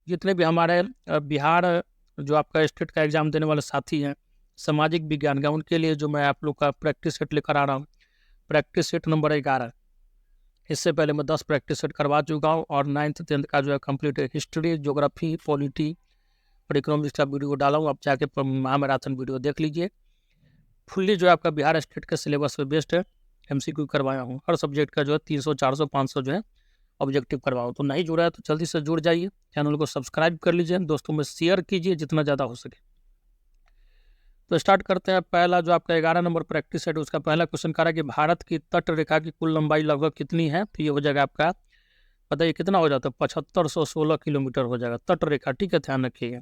जितने भी हमारे बिहार जो आपका स्टेट का एग्ज़ाम देने वाले साथी हैं सामाजिक विज्ञान का, उनके लिए जो मैं आप लोग का प्रैक्टिस सेट लेकर आ रहा हूँ, प्रैक्टिस सेट नंबर 11। इससे पहले मैं 10 प्रैक्टिस सेट करवा चुका हूँ और 9th 10th का जो है कंप्लीट हिस्ट्री, ज्योग्राफी, पॉलिटी और इकोनॉमिक्स का वीडियो डाला हूँ। आप जाके महामैराथन वीडियो देख लीजिए। फुल्ली जो है आपका बिहार स्टेट के सिलेबस पे बेस्ड है, MCQ करवाया हूँ। हर सब्जेक्ट का जो है 300, 400, 500 जो है ऑब्जेक्टिव करवाऊँ। तो नहीं जुड़ा है तो जल्दी से जुड़ जाइए, चैनल को सब्सक्राइब कर लीजिए, दोस्तों में शेयर कीजिए जितना ज़्यादा हो सके। तो स्टार्ट करते हैं। पहला जो आपका 11 नंबर प्रैक्टिस है, उसका पहला क्वेश्चन कह रहा है कि भारत की तट रेखा की कुल लंबाई लगभग कितनी है। तो ये हो जाएगा आपका, बताइए कितना हो जाता है, 7516 किलोमीटर हो जाएगा तट रेखा। ठीक है, ध्यान रखिएगा।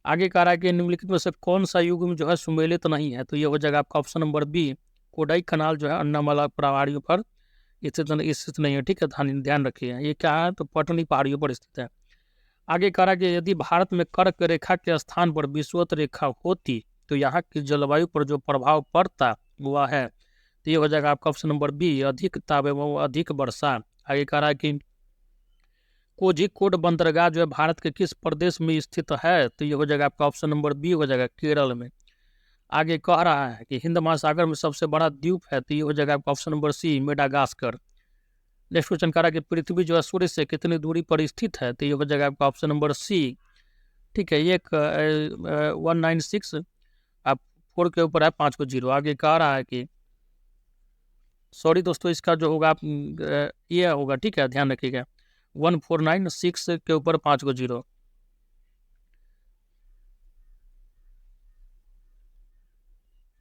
आगे कह रहा है कि निम्नलिखित में से कौन सा युग में जो है सुमेलित नहीं है। तो ये हो जाएगा आपका ऑप्शन नंबर बी, कोडाई कनाल जो है अन्नामाला पहाड़ियों पर स्थित नहीं है। ठीक है, ध्यान रखिएगा। ये क्या है, तो पटनी पहाड़ियों पर स्थित है। आगे कह रहा है कि यदि भारत में कर्क रेखा के स्थान पर विषुवत रेखा होती तो यहाँ की जलवायु पर जो प्रभाव पड़ता वह है। तो ये हो जाएगा आपका ऑप्शन नंबर बी, अधिक ताप एवं अधिक वर्षा। आगे कह रहा है कि कोझिकोड बंदरगाह जो है भारत के किस प्रदेश में स्थित है। तो ये हो जाएगा आपका ऑप्शन नंबर बी, हो जाएगा केरल में। आगे कह रहा है कि हिंद महासागर में सबसे बड़ा द्वीप है। तो ये हो जाएगा आपका option number C, Madagascar. Next question कह रहा है कि पृथ्वी जो है सूर्य से कितनी दूरी पर स्थित है। तो ये हो जाएगा आपका ऑप्शन नंबर सी। ठीक है, ये 196 आप 4 के ऊपर है, 5 को 0। आगे कह रहा है कि सॉरी दोस्तों, इसका जो होगा ये होगा। ठीक है, ध्यान रखिएगा, 1496 के ऊपर 5 को 0।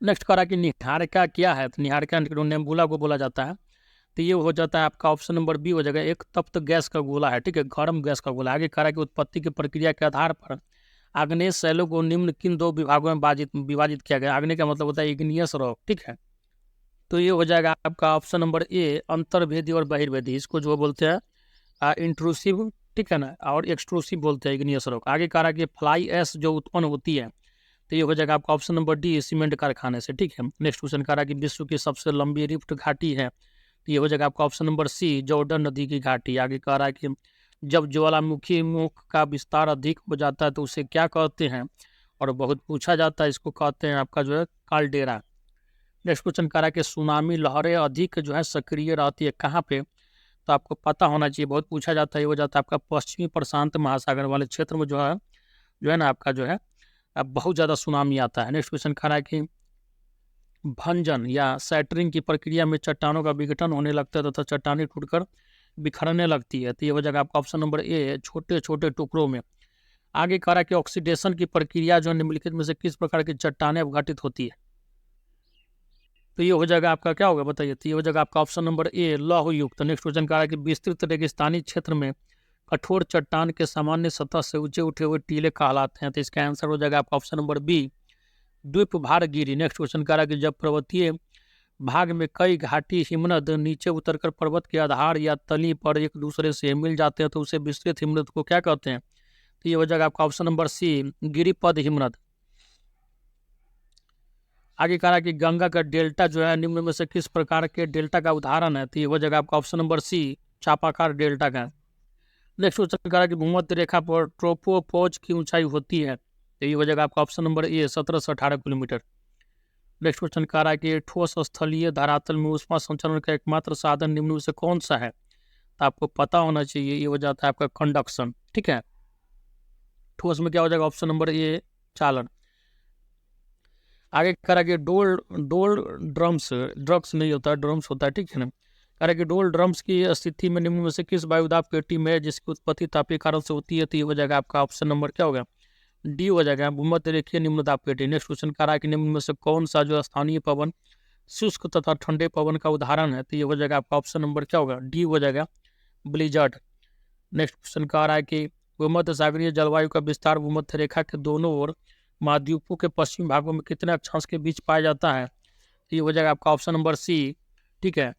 नेक्स्ट कह रहा है कि निहारिका क्या है। तो निहारिका नेबुला को बोला जाता है। तो ये हो जाता है आपका ऑप्शन नंबर बी, हो जाएगा एक तप्त गैस का गोला है। ठीक है, गर्म गैस का गोला। आगे कह रहा है कि उत्पत्ति की प्रक्रिया के आधार पर आग्नेय शैलों को निम्न किन 2 विभागों में विभाजित किया गया। आग्नेय का मतलब होता है इग्नियस रॉक। ठीक है, तो ये हो जाएगा आपका ऑप्शन नंबर ए, अंतर्भेदी और बहिर्भेदी। इसको जो बोलते हैं इंट्रूसिव, ठीक है ना, और एक्सट्रूसिव बोलते हैं इग्नियस रॉक। आगे कह रहा है कि फ्लाई ऐश जो उत्पन्न होती है। तो ये हो जाएगा आपका ऑप्शन नंबर डी, सीमेंट कारखाने से। ठीक है, नेक्स्ट क्वेश्चन कह रहा है कि विश्व की सबसे लंबी रिफ्ट घाटी है। तो ये हो जाएगा आपका ऑप्शन नंबर सी, जॉर्डन नदी की घाटी। आगे कह रहा है कि जब ज्वालामुखी मुख का विस्तार अधिक हो जाता है तो उसे क्या कहते हैं, और बहुत पूछा जाता है, इसको कहते हैं आपका जो है काल्डेरा। नेक्स्ट क्वेश्चन कह रहा है कि सुनामी लहरें अधिक जो है सक्रिय रहती है कहाँ पे। तो आपको पता होना चाहिए, बहुत पूछा जाता है। ये हो जाता है आपका पश्चिमी प्रशांत महासागर वाले क्षेत्र में जो है ना आपका जो है अब बहुत ज़्यादा सुनामी आता है। नेक्स्ट क्वेश्चन कह रहा है कि भंजन या सैटरिंग की प्रक्रिया में चट्टानों का विघटन होने लगता है तथा चट्टानें टूटकर बिखरने लगती है। तो ये हो जाएगा आपका ऑप्शन नंबर ए, छोटे छोटे टुकड़ों में। आगे कह रहा है कि ऑक्सीडेशन की प्रक्रिया जो निम्नलिखित में से किस प्रकार की चट्टानें अपघटित होती है। तो ये हो जाएगा आपका क्या होगा, बताइए। तो ये हो जाएगा आपका ऑप्शन नंबर ए, लौह युक्त। नेक्स्ट क्वेश्चन कह रहा है कि विस्तृत रेगिस्तानी क्षेत्र में कठोर चट्टान के सामान्य सतह से ऊंचे उठे हुए टीले कहलाते हैं। तो इसका आंसर हो जाएगा आपका ऑप्शन नंबर बी, द्वीप भारगिरी। नेक्स्ट क्वेश्चन कह रहा है कि जब पर्वतीय भाग में कई घाटी हिमनद नीचे उतरकर पर्वत के आधार या तली पर एक दूसरे से मिल जाते हैं तो उसे विस्तृत हिमनद को क्या कहते हैं। तो ये हो जाएगा आपका ऑप्शन नंबर सी, गिरिपद हिमनद। आगे कह रहा है कि गंगा का डेल्टा जो है निम्न में से किस प्रकार के डेल्टा का उदाहरण है। तो ये हो जाएगा आपका ऑप्शन नंबर सी, चापाकार डेल्टा का। नेक्स्ट क्वेश्चन कह रहा है कि भूमध्य रेखा पर ट्रोपोपॉज की ऊंचाई होती है। तो ये हो जाएगा आपका ऑप्शन नंबर ए, 17 से 18 किलोमीटर। नेक्स्ट क्वेश्चन कह रहा है कि ठोस स्थलीय धरातल में ऊष्मा संचरण का एकमात्र साधन निम्न में से कौन सा है। तो आपको पता होना चाहिए, ये हो जाता है आपका कंडक्शन। ठीक है, ठोस में क्या हो जाएगा, ऑप्शन नंबर ए, चालन। आगे कह रहा है कि डोल ड्रम्स नहीं होता, ड्रम्स होता है। ठीक है ना, कह रहा है कि डोल ड्रम्स की स्थिति में निम्न में से किस वायुदाब पेटी में जिसकी उत्पत्ति तापीय कारण से होती है। तो ये हो जाएगा आपका ऑप्शन नंबर क्या होगा, डी हो जाएगा, भूमध्य रेखीय निम्न दाब पेटी। नेक्स्ट क्वेश्चन कह रहा है कि निम्न में से कौन सा जो स्थानीय पवन शुष्क तथा ठंडे पवन का उदाहरण है। तो ये हो जाएगा आपका ऑप्शन नंबर क्या होगा, डी हो जाएगा, ब्लिजर्ड। नेक्स्ट क्वेश्चन कह रहा है कि भूमध्य सागरीय जलवायु का विस्तार भूमध्य रेखा के दोनों ओर महाद्वीपों के पश्चिमी भागों में कितने अक्षांश के बीच पाया जाता है। तो ये हो जाएगा आपका ऑप्शन नंबर सी। ठीक है,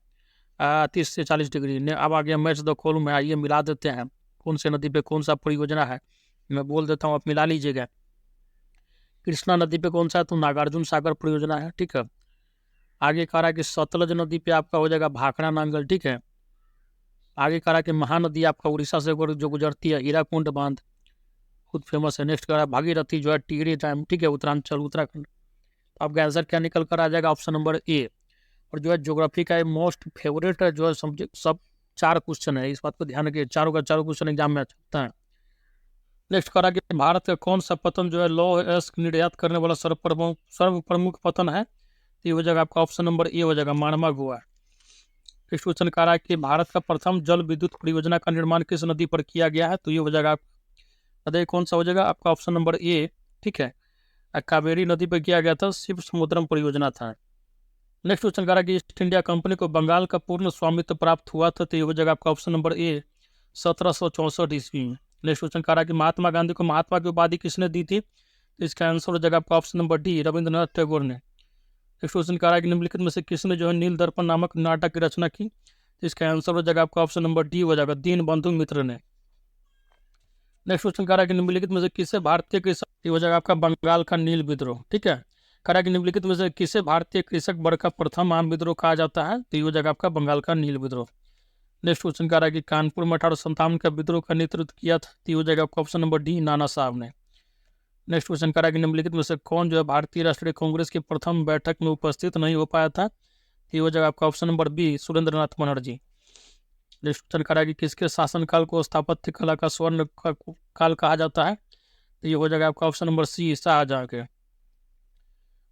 30 से 40 डिग्री। अब आ गया मैच द कॉलम में, आइए मिला देते हैं कौन से नदी पे कौन सा परियोजना है। मैं बोल देता हूँ, आप मिला लीजिएगा। कृष्णा नदी पे कौन सा है, तो नागार्जुन सागर परियोजना है। ठीक है, आगे कह रहा है कि सतलज नदी पे आपका हो जाएगा भाखड़ा नांगल। ठीक है, आगे कह रहा है कि महानदी आपका उड़ीसा से जो गुजरती है, हीराकुंड बांध। बहुत फेमस है। नेक्स्ट करा भागीरथी जो है टिहरी डैम, ठीक है, उत्तरांचल उत्तराखंड। तो आपका आंसर क्या निकल कर आ जाएगा? ऑप्शन नंबर ए। और जो है ज्योग्राफी का मोस्ट फेवरेट जो है सब्जेक्ट, सब 4 क्वेश्चन है, इस बात को ध्यान रखिए, चारों का चारों क्वेश्चन एग्जाम में आता है। नेक्स्ट करा कि भारत का कौन सा पतन जो है लौह अयस्क निर्यात करने वाला सर्व प्रमुख पतन है? तो ये हो जाएगा आपका ऑप्शन नंबर ए हो जाएगा, माणमा गोवा। नेक्स्ट क्वेश्चन कह रहा है कि भारत का प्रथम जल विद्युत परियोजना का निर्माण किस नदी पर किया गया है? तो ये हो जाएगा नदी कौन सा हो जाएगा आपका? ऑप्शन नंबर ए, ठीक है, कावेरी नदी पर किया गया था, शिव समुद्रम परियोजना था। नेक्स्ट क्वेश्चन कह रहा है कि ईस्ट इंडिया कंपनी को बंगाल का पूर्ण स्वामित्व प्राप्त हुआ था? तो ये हो जाएगा आपका ऑप्शन नंबर ए, 1764 ईस्वी में। नेक्स्ट क्वेश्चन कह रहा है कि महात्मा गांधी को महात्मा की उपाधि किसने दी थी? तो इसका आंसर हो जाएगा आपका option number D, Rabindranath Tagore ने। नेक्स्ट क्वेश्चन कह रहा है कि निम्नलिखित में से किसने जो है नील दर्पण नामक नाटक की रचना की? तो इसका आंसर हो जाएगा आपका ऑप्शन नंबर डी हो जाएगा, दीनबंधु मित्र ने। नेक्स्ट क्वेश्चन कह रहा है कि निम्नलिखित में से किसे भारतीय कृषक, ये हो जाएगा आपका बंगाल का नील विद्रोह, ठीक है। कह रहा है कि निम्नलिखित में से किसे भारतीय कृषक वर्ग का प्रथम आम विद्रोह कहा जाता है? तो ये हो जाएगा आपका बंगाल का नील विद्रोह। नेक्स्ट क्वेश्चन कह रहा है कि कानपुर में 1857 का विद्रोह का नेतृत्व किया था? तो ये हो जाएगा आपका ऑप्शन नंबर डी, नाना साहब ने। नेक्स्ट क्वेश्चन कह रहा है कि निम्नलिखित में से कौन जो है भारतीय राष्ट्रीय कांग्रेस की प्रथम बैठक में उपस्थित नहीं हो पाया था? तो ये हो जाएगा आपका option number B, Surendranath Banerjee. Next question कह रहा है कि किसके शासनकाल को स्थापत्य कला का स्वर्ण काल कहा जाता है? तो ये हो जाएगा आपका ऑप्शन नंबर सी, शाहजहां के।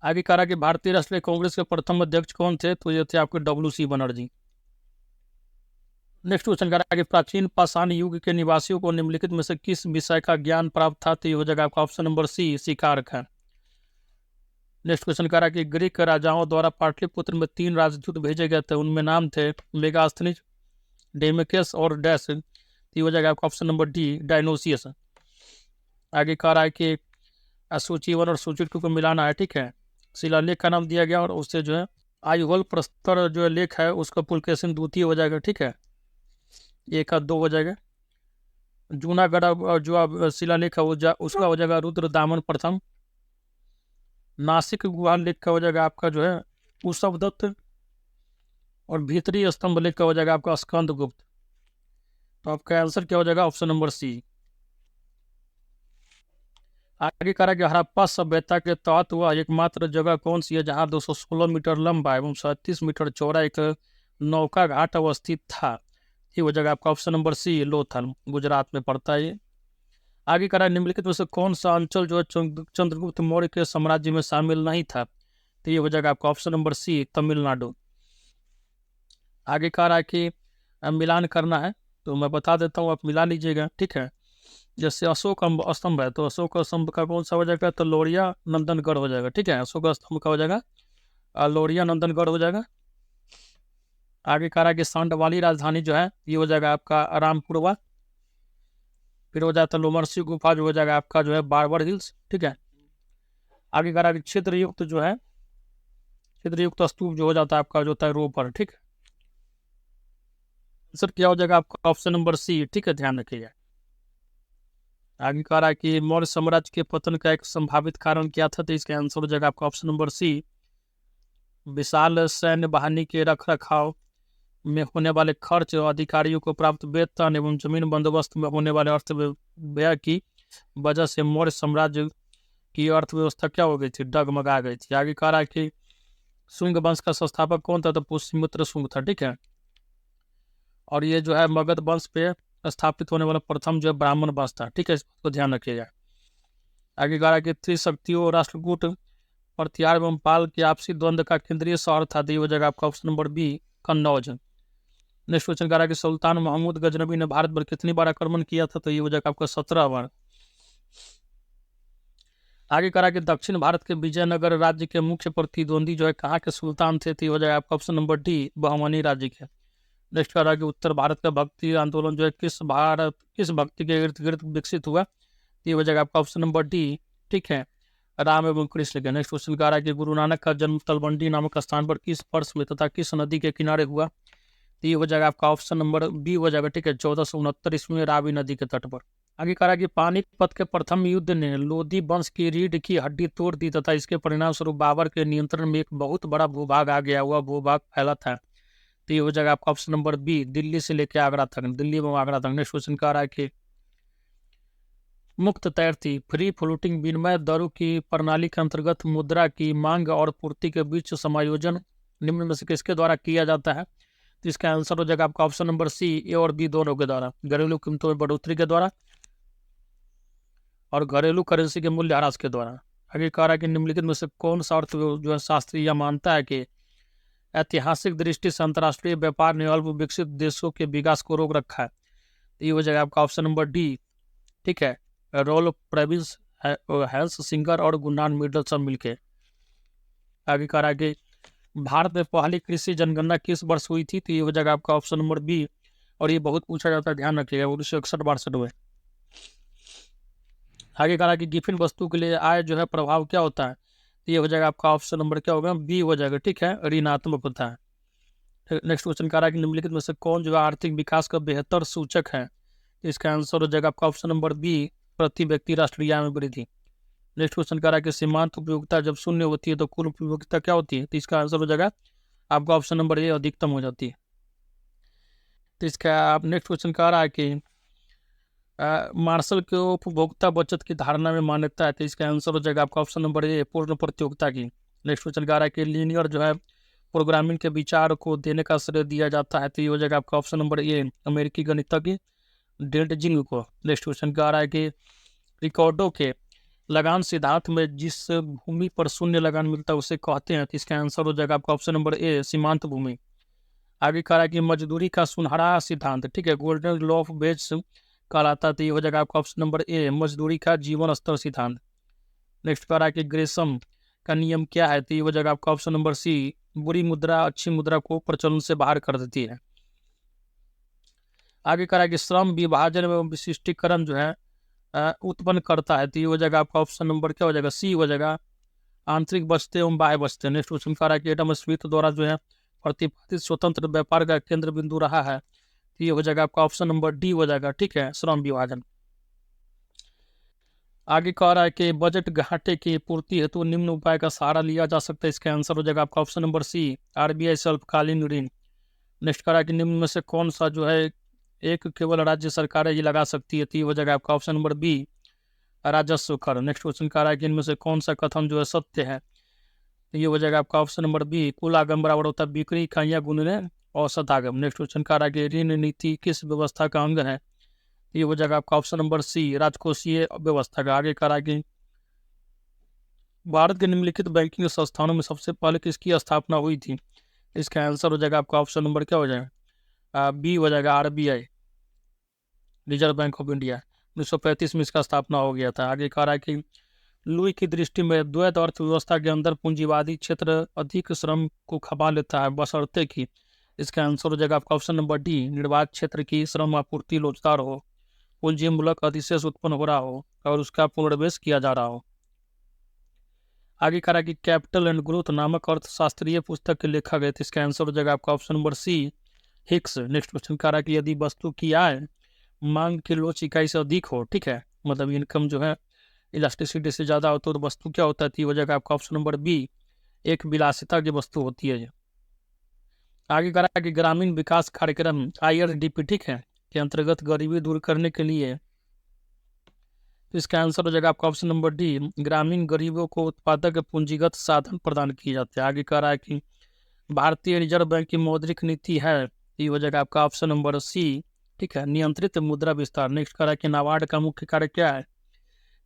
आगे कह रहा है कि भारतीय राष्ट्रीय कांग्रेस के प्रथम अध्यक्ष कौन थे? तो ये थे आपके डब्ल्यू.सी. बनर्जी। नेक्स्ट क्वेश्चन कह रहा है कि प्राचीन पाषाण युग के निवासियों को निम्नलिखित में से किस विषय का ज्ञान प्राप्त था? तो ये हो जाएगा आपका ऑप्शन नंबर सी, शिकार का। नेक्स्ट क्वेश्चन कह रहा है कि ग्रीक राजाओं द्वारा पाटलिपुत्र में 3 राजदूत भेजे गए थे, उनमें नाम थे मेगास्थनीज, डेमेकस और डैश। ये हो जाएगा आपका ऑप्शन नंबर डी, डायनोसियस। आगे कह रहा है कि सूची 1 और सूची 2 को मिलाना है, ठीक है। शिलालेख का नाम दिया गया और उससे जो है आयुवल प्रस्तर जो है लेख है उसका पुलकेशिन द्वितीय हो जाएगा, ठीक है, 1 का 2 हो जाएगा। जूनागढ़ जो शिलालेख है वो उसका हो जाएगा रुद्र दामन प्रथम। नासिक गुहा लेख का हो जाएगा आपका जो है ऊषभदत्त। और भीतरी स्तंभ लेख का हो जाएगा आपका स्कंद गुप्त। तो आपका आंसर क्या हो जाएगा? Option number C. आगे कह रहा है कि हड़प्पा सभ्यता के तहत वह एकमात्र जगह कौन सी है जहां 216 मीटर लंबा एवं 37 मीटर चौड़ा एक नौका घाट अवस्थित था? ये हो जाएगा आपका option number C, Lothal, Gujarat में पड़ता है ये। आगे कह रहा है निम्नलिखित में से कौन सा अंचल जो है चंद्रगुप्त मौर्य के साम्राज्य में शामिल नहीं था? तो ये हो जाएगा आपका ऑप्शन नंबर सी, तमिलनाडु। आगे कह रहा है कि मिलान करना है, तो मैं बता देता हूँ, आप मिला लीजिएगा, ठीक है। जैसे अशोक स्तंभ है, तो अशोक स्तंभ का कौन सा हो जाएगा? तो लोरिया नंदनगढ़ हो जाएगा, ठीक है। अशोक स्तंभ का हो जाएगा लोरिया नंदनगढ़ हो जाएगा। आगे कह रहा है कि सांड वाली राजधानी जो है ये हो जाएगा आपका रामपुरवा। फिर हो जाता है लोमर्सी गुफा जो हो जाएगा आपका जो है बारबर हिल्स, ठीक है। आगे कह रहा है कि छिद्रयुक्त जो है छिद्रयुक्त स्तूप जो हो जाता है आपका जो होता है रोपर, ठीक है। आंसर क्या हो जाएगा आपका? ऑप्शन नंबर सी, ठीक है, ध्यान रखिएगा। आगे कह रहा है कि मौर्य साम्राज्य के पतन का एक संभावित कारण क्या था? तो इसका आंसर हो जाएगा आपका ऑप्शन नंबर सी, विशाल सैन्य बाहिनी के रख रखाव में होने वाले खर्च, अधिकारियों को प्राप्त वेतन एवं जमीन बंदोबस्त में होने वाले अर्थ व्यय की वजह से मौर्य साम्राज्य की अर्थव्यवस्था क्या हो गई थी? डगमगा गई थी। आगे कह रहा है कि शुंग वंश का संस्थापक कौन था? तो पुष्यमित्र शुंग था, ठीक है। और ये जो है मगध वंश पे स्थापित होने वाला प्रथम जो है ब्राह्मण वंश था, ठीक है, इसको ध्यान रखिएगा। आगे कह रहा है कि त्रिशक्तियों राष्ट्रकूट प्रत्यार एवं पाल के आपसी द्वंद्व का केंद्रीय शहर था? तो ये हो जाएगा आपका option number B, Kannauj. Next question कह रहा है कि सुल्तान महमूद गजनबी ने भारत पर कितनी बार आक्रमण किया था? तो ये हो जाएगा आपका 17 बार। आगे कह रहा है कि दक्षिण भारत के विजयनगर राज्य के मुख्य प्रतिद्वंदी जो है कहाँ के सुल्तान थे? तो ये हो जाएगा आपका ऑप्शन नंबर डी, बहमनी राज्य के। नेक्स्ट कह रहा है कि उत्तर भारत का भक्ति आंदोलन जो है किस भक्ति के इर्द गिर्द विकसित हुआ? ये हो जाएगा आपका ऑप्शन नंबर डी, ठीक है, राम एवं कृष्ण के। नेक्स्ट क्वेश्चन कह रहा है कि गुरु नानक का जन्म तलवंडी नामक स्थान पर किस वर्ष में तथा किस नदी के किनारे हुआ? तो ये हो जाएगा आपका ऑप्शन नंबर बी हो जाएगा, ठीक है, 1469 ईस्वी में रावी नदी के तट पर। आगे कह रहा है कि पानीपत के प्रथम युद्ध ने लोधी वंश की रीढ़ की हड्डी तोड़ दी तथा इसके परिणाम स्वरूप बाबर के नियंत्रण में एक बहुत बड़ा भूभाग आ गया, हुआ भूभाग फैला था। तो ये हो जाएगा आपका ऑप्शन नंबर बी, दिल्ली से लेकर आगरा तक, दिल्ली एवं आगरा तक। नेक्स्ट क्वेश्चन कह रहा है कि मुक्त तैरती फ्री फ्लोटिंग विनिमय दरों की प्रणाली के अंतर्गत मुद्रा की मांग और पूर्ति के बीच समायोजन निम्न में से किसके द्वारा किया जाता है? तो इसका आंसर हो जाएगा आपका ऑप्शन नंबर सी, ए और बी दोनों के द्वारा, घरेलू कीमतों में बढ़ोतरी के द्वारा और घरेलू करेंसी के मूल्य ह्रास के द्वारा। आगे कह रहा है कि निम्नलिखित में से कौन सा अर्थ जो है शास्त्री यह मानता है कि ऐतिहासिक दृष्टि से अंतर्राष्ट्रीय व्यापार ने अल्प विकसित देशों के विकास को रोक रखा है? तो ये हो जाएगा आपका ऑप्शन नंबर डी, ठीक है, रोल प्रेविस हेल्स सिंगर और गुनान मिडल सब मिलके। आगे कह रहा है कि भारत में पहली कृषि जनगणना किस वर्ष हुई थी? तो ये हो जाएगा आपका ऑप्शन नंबर बी, और ये बहुत पूछा जाता है, ध्यान रखिएगा, 1961-62 में। आगे कह रहा है कि गिफिन वस्तु के लिए आय जो है प्रभाव क्या होता है? तो ये हो जाएगा आपका ऑप्शन नंबर क्या होगा, बी हो जाएगा, ठीक है, ऋणात्मक होता है। नेक्स्ट क्वेश्चन कह रहा है कि निम्नलिखित में से कौन जो है आर्थिक विकास का बेहतर सूचक है? इसका आंसर हो जाएगा आपका ऑप्शन नंबर बी, प्रति व्यक्ति राष्ट्रीय आय में वृद्धि। नेक्स्ट क्वेश्चन कह रहा है कि सीमांत उपयोगिता जब शून्य होती है तो कुल उपयोगिता क्या होती है? तो इसका आंसर हो जाएगा आपका ऑप्शन नंबर ए, अधिकतम हो जाती है। तो इसका आप नेक्स्ट क्वेश्चन कह रहा है कि मार्शल को उपभोक्ता बचत की धारणा में मान्यता है, तो इसका आंसर हो जाएगा आपका ऑप्शन नंबर ए, पूर्ण प्रतियोगिता की। नेक्स्ट क्वेश्चन कह रहा है कि लीनियर जो है प्रोग्रामिंग के विचार को देने का श्रेय दिया जाता है, तो ये हो जाएगा आपका ऑप्शन नंबर ए, अमेरिकी गणितज्ञ डेल्ट जिंग को। नेक्स्ट क्वेश्चन कह रहा है कि रिकॉर्डो के लगान सिद्धांत में जिस भूमि पर शून्य लगान मिलता है उसे कहते हैं, तो इसका आंसर हो जाएगा आपका ऑप्शन नंबर ए, सीमांत भूमि। आगे कह रहा है कि मजदूरी का सुनहरा सिद्धांत, ठीक है, गोल्डन लॉ ऑफ वेज कहलाता है, तो ये हो जाएगा आपका ऑप्शन नंबर ए, मजदूरी का जीवन स्तर सिद्धांत। नेक्स्ट कह रहा है कि ग्रेसम का नियम क्या है? तो ये हो जाएगा आपका ऑप्शन नंबर सी, बुरी मुद्रा अच्छी मुद्रा को प्रचलन से बाहर कर देती है। आगे कह रहा है कि श्रम विभाजन एवं विशिष्टीकरण जो है उत्पन्न करता है, तो ये हो जाएगा आपका ऑप्शन नंबर क्या हो जाएगा, सी हो जाएगा, आंतरिक बचते एवं बाह्य बचते। नेक्स्ट क्वेश्चन कह रहा है कि एडम स्मिथ द्वारा जो है प्रतिपादित स्वतंत्र व्यापार का केंद्र बिंदु रहा है, तो ये हो जाएगा आपका ऑप्शन नंबर डी हो जाएगा, ठीक है, श्रम विभाजन। आगे कह रहा है कि बजट घाटे की पूर्ति हेतु निम्न उपाय का सहारा लिया जा सकता है, इसका आंसर हो जाएगा आपका ऑप्शन नंबर सी, आरबीआई से अल्पकालीन ऋण। नेक्स्ट कह रहा है कि निम्न में से कौन सा जो है एक केवल राज्य सरकारें ये लगा सकती है, तो ये हो जाएगा आपका ऑप्शन नंबर बी, राजस्व कर। नेक्स्ट क्वेश्चन कह रहा है कि इनमें से कौन सा कथन जो है सत्य है? तो ये हो जाएगा आपका ऑप्शन नंबर बी, कुल आगम बराबर होता है बिक्री इकाइयाँ गुणने औसत आगम। नेक्स्ट क्वेश्चन कह रहा है कि ऋण नीति किस व्यवस्था का अंग है? ये हो जाएगा आपका ऑप्शन नंबर सी, राजकोषीय व्यवस्था का। आगे कह रहा है कि भारत के निम्नलिखित बैंकिंग संस्थानों में सबसे पहले किसकी स्थापना हुई थी? इसका आंसर हो जाएगा आपका ऑप्शन नंबर क्या हो जाएगा, बी हो जाएगा, RBI, reserve bank of India. 1935 में इसका स्थापना हो गया था। आगे कह रहा है कि लुई की दृष्टि में द्वैत अर्थव्यवस्था के अंदर पूंजीवादी क्षेत्र अधिक श्रम को खपा लेता है बशर्ते कि, इसका आंसर हो जाएगा आपका ऑप्शन नंबर डी, निर्वात क्षेत्र की श्रम आपूर्ति लोचदार हो, पूंजी मूलक अधिशेष उत्पन्न हो रहा हो और उसका पुनर्निवेश किया जा रहा हो। आगे कह रहा है कि कैपिटल एंड ग्रोथ नामक अर्थशास्त्रीय पुस्तक के लेखक है, तो इसका आंसर हो जाएगा आपका option number C, Hicks. Next question कह रहा है कि यदि वस्तु की आय मांग की लोच इकाई से अधिक हो, ठीक है, मतलब इनकम जो है इलास्टिसिटी से ज़्यादा हो तो वस्तु क्या होता है? तो ये हो जाएगा आपका ऑप्शन नंबर बी, एक विलासिता की वस्तु होती है। आगे कह रहा है कि ग्रामीण विकास कार्यक्रम IRDP, ठीक है, के अंतर्गत गरीबी दूर करने के लिए, तो इसका आंसर हो जाएगा आपका ऑप्शन नंबर डी, ग्रामीण गरीबों को उत्पादक पूंजीगत साधन प्रदान किए जाते हैं। आगे कह रहा है कि भारतीय रिजर्व बैंक की मौद्रिक नीति है, ये हो जाएगा आपका ऑप्शन नंबर सी, ठीक है, नियंत्रित मुद्रा विस्तार। नेक्स्ट कह रहा है कि नाबार्ड का मुख्य कार्य क्या है?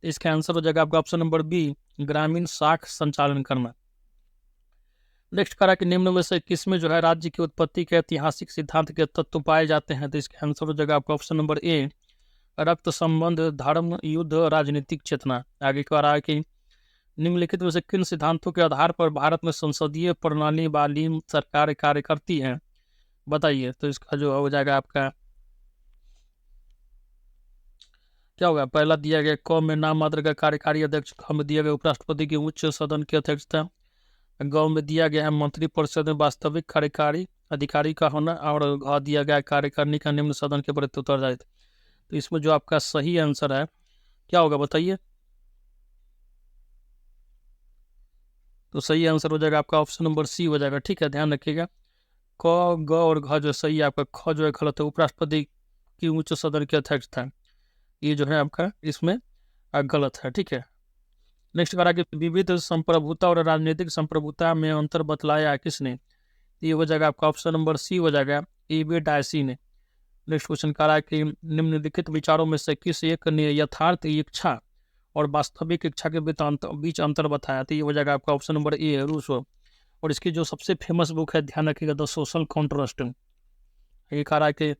इसका आंसर हो जाएगा आपका ऑप्शन नंबर बी, ग्रामीण शाख संचालन करना। नेक्स्ट कह रहा है कि निम्न में से किसमें जो है राज्य की उत्पत्ति के ऐतिहासिक सिद्धांत के तत्व पाए जाते हैं? तो इसका आंसर हो जाएगा आपका ऑप्शन नंबर ए, रक्त संबंध, धर्म, युद्ध, राजनीतिक चेतना। आगे कह रहा है कि निम्नलिखित में से किन सिद्धांतों के आधार पर भारत में संसदीय प्रणाली वाली सरकार कार्य करती है, बताइए। तो इसका जो हो जाएगा आपका क्या होगा, पहला दिया गया क में नाम मात्र का कार्यकारी अध्यक्ष, ख में दिया गया उपराष्ट्रपति की उच्च सदन की अध्यक्षता, ग में दिया गया है मंत्रिपरिषद में वास्तविक कार्यकारी अधिकारी का होना, और घ दिया गया कार्यकारिणी का निम्न सदन के प्रति उत्तरदायित्व। तो इसमें जो आपका सही आंसर है क्या होगा, बताइए। तो सही आंसर हो जाएगा आपका ऑप्शन नंबर सी हो जाएगा, ठीक है, ध्यान रखिएगा। क, ग और घ जो सही है आपका, ख जो है गलत है, उपराष्ट्रपति की उच्च सदन के अध्यक्ष था, ये जो है आपका इसमें गलत है, ठीक है। नेक्स्ट करा कि विविध संप्रभुता और राजनीतिक संप्रभुता में अंतर बतलाया है किसने? ये हो जाएगा आपका ऑप्शन नंबर सी हो जाएगा, ईबी डायसी ने। नेक्स्ट क्वेश्चन कह रहा है कि निम्नलिखित विचारों में से किस एक ने यथार्थ इच्छा और वास्तविक इच्छा के बीच अंतर बताया? तो ये हो जाएगा आपका ऑप्शन नंबर ए रूसो। और इसकी जो सबसे फेमस बुक है, ध्यान रखिएगा, द सोशल कॉन्ट्रास्ट। ये कह रहा है कि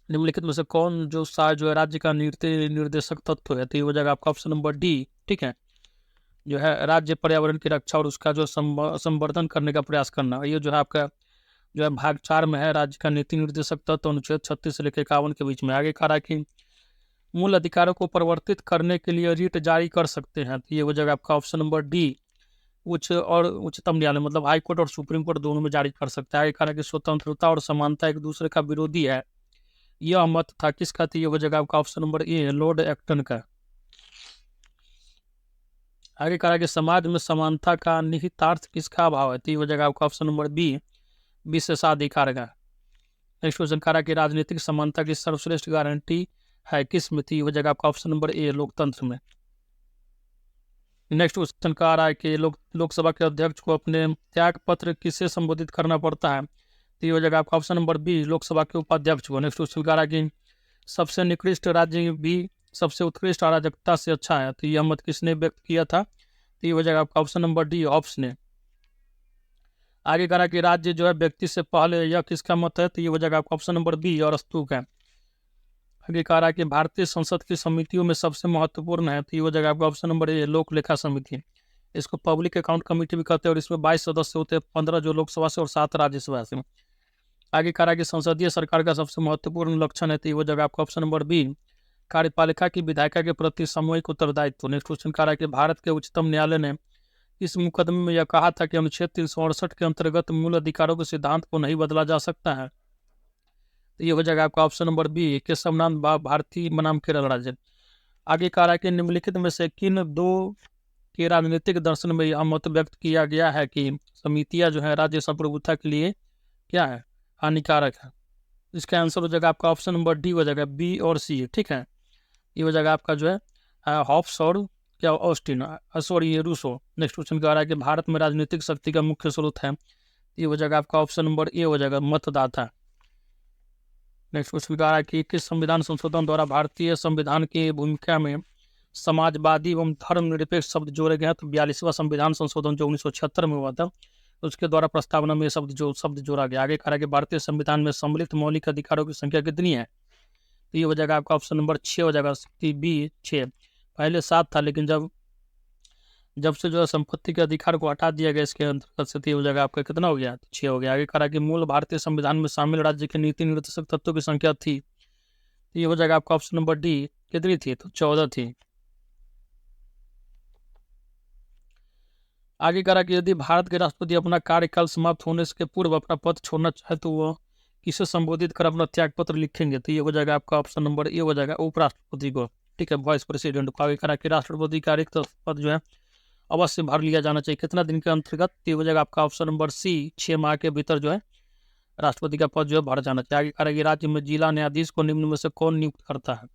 निम्नलिखित में से कौन जो जो है राज्य का निर्देशक तत्व है? तो ये हो जाएगा आपका ऑप्शन नंबर डी, ठीक है, जो है राज्य पर्यावरण की रक्षा और उसका जो संवर्धन करने का प्रयास करना। ये जो है आपका जो है भाग 4 में है, राज्य का नीति निर्देशक तत्व, अनुच्छेद 36 से लेकर 51 के बीच में। आगे कह रहा है कि मूल अधिकारों को परिवर्तित करने के लिए रीट जारी कर सकते हैं। तो ये हो जाएगा आपका ऑप्शन नंबर डी, उच्च और उच्चतम न्यायालय, मतलब हाई कोर्ट और सुप्रीम कोर्ट दोनों में जारी कर सकता है। आगे कह रहा है कि स्वतंत्रता और समानता एक दूसरे का विरोधी है, यह मत था किसका? तो ये हो जाएगा आपका option number A, Lord Acton का। आगे कह रहा है कि समाज में समानता का निहितार्थ किसका अभाव है? तो ये हो जाएगा आपका ऑप्शन नंबर बी, विशेषाधिकार का। नेक्स्ट क्वेश्चन कह रहा है कि राजनीतिक समानता की सर्वश्रेष्ठ गारंटी है किस में? तो ये हो जाएगा आपका ऑप्शन नंबर ए, लोकतंत्र में। नेक्स्ट क्वेश्चन कह रहा है कि लोकसभा के अध्यक्ष को अपने त्याग पत्र किससे संबोधित करना पड़ता है? तो ये हो जाएगा आपका ऑप्शन नंबर बी, लोकसभा के उपाध्यक्ष को। नेक्स्ट क्वेश्चन कह रहा है कि सबसे निकृष्ट राज्य भी सबसे उत्कृष्ट अराजकता से अच्छा है। तो यह मत किसने व्यक्त किया था? तो ये हो जाएगा आपका ऑप्शन नंबर डी, ऑप्स ने। आगे कह रहा है कि राज्य जो है व्यक्ति से पहले, यह किसका मत है? तो ये हो जाएगा आपका ऑप्शन नंबर बी, अरस्तू का। आगे कह रहा है कि भारतीय संसद की समितियों में सबसे महत्वपूर्ण है। तो ये हो जाएगा आपका ऑप्शन नंबर ए, लोक लेखा समिति। इसको पब्लिक अकाउंट कमेटी भी कहते हैं और इसमें 22 सदस्य होते हैं, 15 जो लोकसभा से और 7 राज्यसभा से। आगे कह रहा है कि संसदीय सरकार का सबसे महत्वपूर्ण लक्षण है। तो ये हो जाएगा आपका ऑप्शन नंबर बी, कार्यपालिका की विधायिका के प्रति सामूहिक उत्तरदायित्व। नेक्स्ट क्वेश्चन कह रहा है कि भारत के उच्चतम न्यायालय ने इस मुकदमे में यह कहा था कि अनुच्छेद 368 के अंतर्गत मूल अधिकारों के सिद्धांत को नहीं बदला जा सकता है। तो ये हो जाएगा आपका option number B, Keshavnath Bharati बनाम केरल राज्य। आगे कह रहा है कि निम्नलिखित में से किन दो के राजनीतिक दर्शन में यह मत व्यक्त किया गया है कि समितियां जो है राज्य संप्रभुता के लिए क्या है, हानिकारक है? इसका आंसर हो जाएगा आपका ऑप्शन नंबर डी हो जाएगा, बी और सी, ठीक है। ये हो जाएगा आपका जो है हॉब्स और क्या, ऑस्टिन, सॉरी ये रूसो। नेक्स्ट क्वेश्चन कह रहा है कि भारत में राजनीतिक शक्ति का मुख्य स्रोत है। ये हो जाएगा आपका ऑप्शन नंबर ए हो जाएगा, मतदाता। नेक्स्ट क्वेश्चन कह रहा है कि किस संविधान संशोधन द्वारा भारतीय संविधान की भूमिका में समाजवादी एवं धर्मनिरपेक्ष शब्द जोड़े गए हैं? तो 42वां संविधान संशोधन जो 1976 में हुआ था, उसके द्वारा प्रस्तावना में शब्द जोड़ा गया। आगे कह रहा है कि भारतीय संविधान में सम्मिलित मौलिक अधिकारों की संख्या कितनी है? तो ये हो जाएगा आपका ऑप्शन नंबर 6 हो जाएगा, बी 6। पहले 7 था, लेकिन जब से जो है संपत्ति के अधिकार को हटा दिया गया इसके अंतर्गत से, हो जाएगा आपका कितना हो गया? 6 हो गया। आगे कहा कि मूल भारतीय संविधान में शामिल राज्य के नीति निर्देशक तत्वों की संख्या थी। तो ये हो जाएगा आपका ऑप्शन नंबर डी, कितनी थी? तो 14 थी। आगे कहा कि यदि भारत के राष्ट्रपति अपना कार्यकाल समाप्त होने के पूर्व अपना पद छोड़ना चाहे तो वह किसे संबोधित कर अपना त्याग पत्र लिखेंगे? तो ये हो जाएगा आपका ऑप्शन नंबर ए हो जाएगा, उपराष्ट्रपति को, ठीक है, वाइस प्रेसिडेंट को। आगे कहा कि राष्ट्रपति का रिक्त पद जो है अवश्य भर लिया जाना चाहिए, कितना दिन के अंतर्गत? तो हो जाएगा आपका ऑप्शन नंबर सी, 6 माह के भीतर जो है राष्ट्रपति का पद जो है भर जाना चाहिए। आगे कहा कि राज्य में जिला न्यायाधीश को निम्न में से कौन नियुक्त करता है?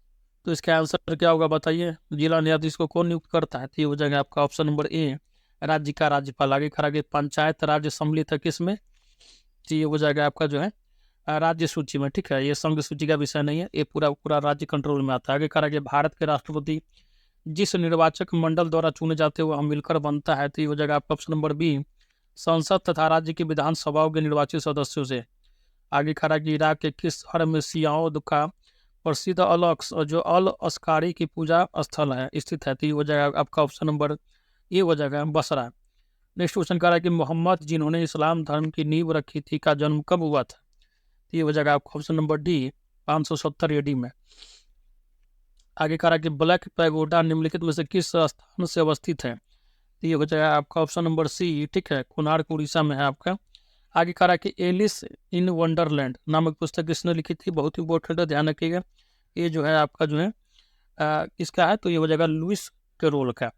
तो इसका आंसर क्या होगा बताइए, जिला न्यायाधीश को कौन नियुक्त करता है? तो ये हो जाएगा आपका ऑप्शन नंबर ए, राज्य का राज्यपाल। आगे कहा कि पंचायत राज्य सम्मिलित है किस में? तो ये हो जाएगा आपका जो है राज्य सूची में, ठीक है, ये संघ सूची का विषय नहीं है, ये पूरा राज्य कंट्रोल में आता है। आगे कहा कि भारत के राष्ट्रपति जिस निर्वाचक मंडल द्वारा चुने जाते हुए मिलकर बनता है। तो ये हो जाएगा आपका ऑप्शन नंबर बी, संसद तथा राज्य की विधानसभाओं के निर्वाचित सदस्यों से। आगे खड़ा कि इराक के किस शहर में सियाओद का प्रसिद्ध अल अस्कारी की पूजा स्थल है स्थित है? तो ये हो जाएगा आपका ऑप्शन नंबर ए हो जाएगा, बसरा। नेक्स्ट क्वेश्चन कह रहा है कि मोहम्मद जिन्होंने इस्लाम धर्म की नींव रखी थी का जन्म कब हुआ था? तो ये हो जाएगा आपका ऑप्शन नंबर डी, 570 AD में। आगे कह रहा है कि ब्लैक पैगोडा निम्नलिखित में से किस स्थान से अवस्थित है? तो ये हो जाएगा आपका ऑप्शन नंबर सी, ठीक है, कोणार्क उड़ीसा में है आपका। आगे कह रहा है कि एलिस इन वंडरलैंड नामक पुस्तक किसने लिखी थी? बहुत इंपॉर्टेंट है, ध्यान रखिएगा। ये जो है आपका जो है किसका है? तो ये हो जाएगा लुइस कैरोल का।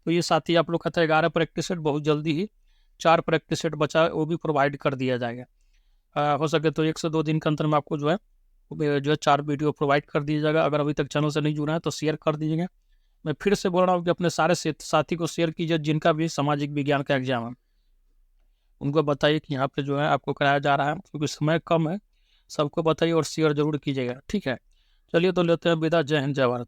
तो ये साथ ही आप लोग कहते हैं 11 प्रैक्टिस सेट, बहुत जल्दी ही 4 प्रैक्टिस सेट बचा वो भी प्रोवाइड कर दिया जाएगा। हो सके तो 1 से 2 दिन के अंतर में आपको जो है जो है 4 वीडियो प्रोवाइड कर दीजिएगा। अगर अभी तक चैनल से नहीं जुड़ा है तो शेयर कर दीजिएगा। मैं फिर से बोल रहा हूँ कि अपने सारे साथी को शेयर कीजिए जिनका भी सामाजिक विज्ञान का एग्जाम है, उनको बताइए कि यहाँ पे जो है आपको कराया जा रहा है, क्योंकि समय कम है। सबको बताइए और शेयर जरूर कीजिएगा, ठीक है। चलिए तो लेते हैं विदा। जय हिंद, जय भारत।